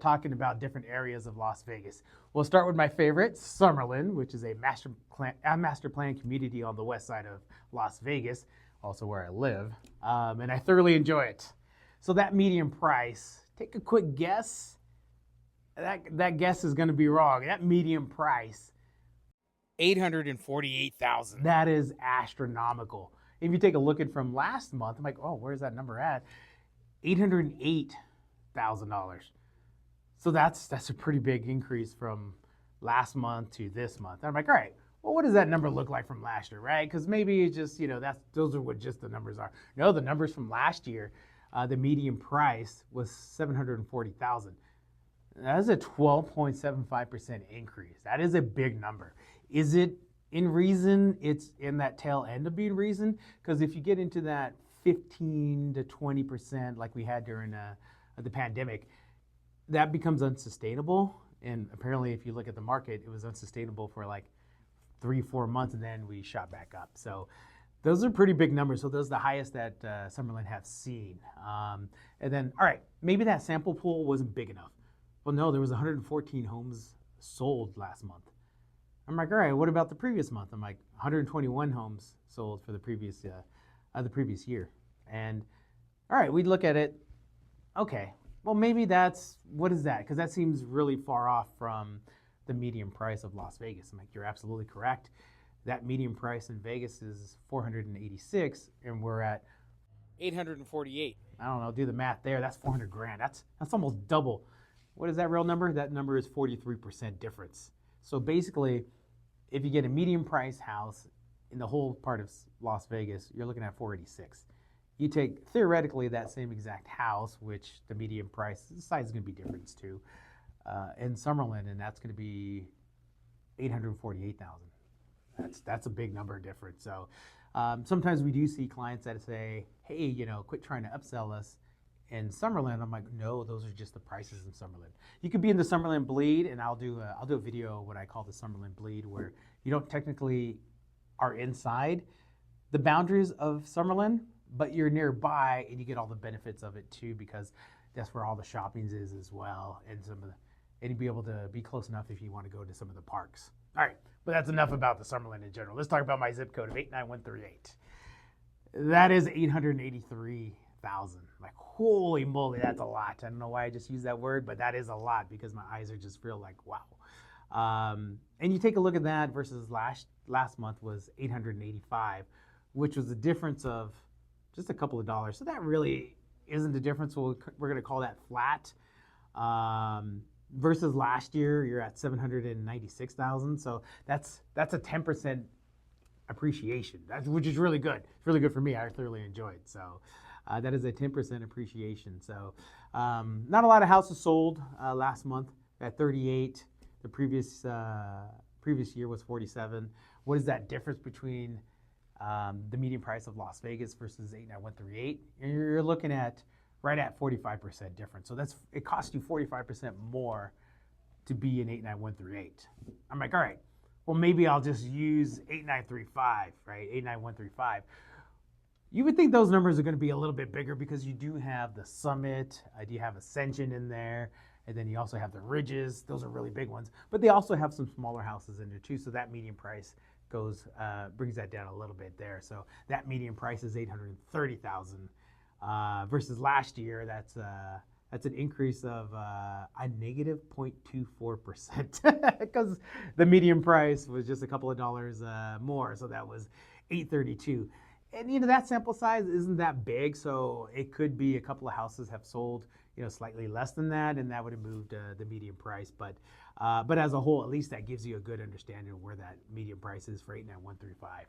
talking about different areas of Las Vegas. We'll start with my favorite, Summerlin, which is a master plan community on the west side of Las Vegas, also where I live, and I thoroughly enjoy it. So that median price, take a quick guess. That guess is going to be wrong. That median price, $848,000. That is astronomical. If you take a look at from last month, I'm like, oh, where's that number at? $808,000. So that's a pretty big increase from last month to this month. And I'm like, all right, well, what does that number look like from last year, right? Because maybe it's just, those are what just the numbers are. No, the numbers from last year, the median price was $740,000. That is a 12.75% increase. That is a big number. Is it in reason? It's in that tail end of being reason, because if you get into that 15 to 20% like we had during the pandemic, that becomes unsustainable. And apparently, if you look at the market, it was unsustainable for like 3-4 months, and then we shot back up. So those are pretty big numbers. So those are the highest that Summerlin have seen. And then, all right, maybe that sample pool wasn't big enough. Well, no, there was 114 homes sold last month. I'm like, all right, what about the previous month? I'm like, 121 homes sold for the previous year. And all right, we'd look at it. Okay, well, maybe what is that? Because that seems really far off from the median price of Las Vegas. I'm like, you're absolutely correct. That median price in Vegas is $486, and we're at $848. I don't know, do the math there. That's $400,000. That's almost double. What is that real number? That number is 43% difference. So basically, if you get a median price house in the whole part of Las Vegas, you're looking at $486. You take theoretically that same exact house, which the median price, the size is going to be different too, in Summerlin, and that's going to be $848,000. That's a big number difference. So sometimes we do see clients that say, hey, quit trying to upsell us in Summerlin. I'm like, no, those are just the prices in Summerlin. You could be in the Summerlin bleed, and I'll do a video what I call the Summerlin bleed, where you don't technically are inside the boundaries of Summerlin, but you're nearby and you get all the benefits of it too, because that's where all the shopping is as well, and and be able to be close enough if you want to go to some of the parks. All right, but that's enough about the Summerlin in general. Let's talk about my zip code of 89138. That is 883,000. Like, holy moly, that's a lot. I don't know why I just used that word, but that is a lot because my eyes are just feel like, wow. And you take a look at that versus last month was 885, which was a difference of just a couple of dollars. So that really isn't the difference. We're going to call that flat. Versus last year, you're at 796,000. So that's a 10% appreciation, which is really good. It's really good for me. I thoroughly enjoyed. So that is a 10% appreciation. So not a lot of houses sold last month at 38. The previous year was 47. What is that difference between the median price of Las Vegas versus 89138? You're looking at right at 45% difference. So it costs you 45% more to be in 89138. I'm like, all right, well, maybe I'll just use 8935, right? 89135. You would think those numbers are going to be a little bit bigger because you do have the Summit, you have Ascension in there, and then you also have the Ridges. Those are really big ones, but they also have some smaller houses in there too. So that median price brings that down a little bit there. So that median price is $830,000 versus last year. That's an increase of a negative 0.24% because the median price was just a couple of dollars more. So that was $832. And that sample size isn't that big, so it could be a couple of houses have sold slightly less than that, and that would have moved the median price. But as a whole, at least that gives you a good understanding of where that median price is for 89135.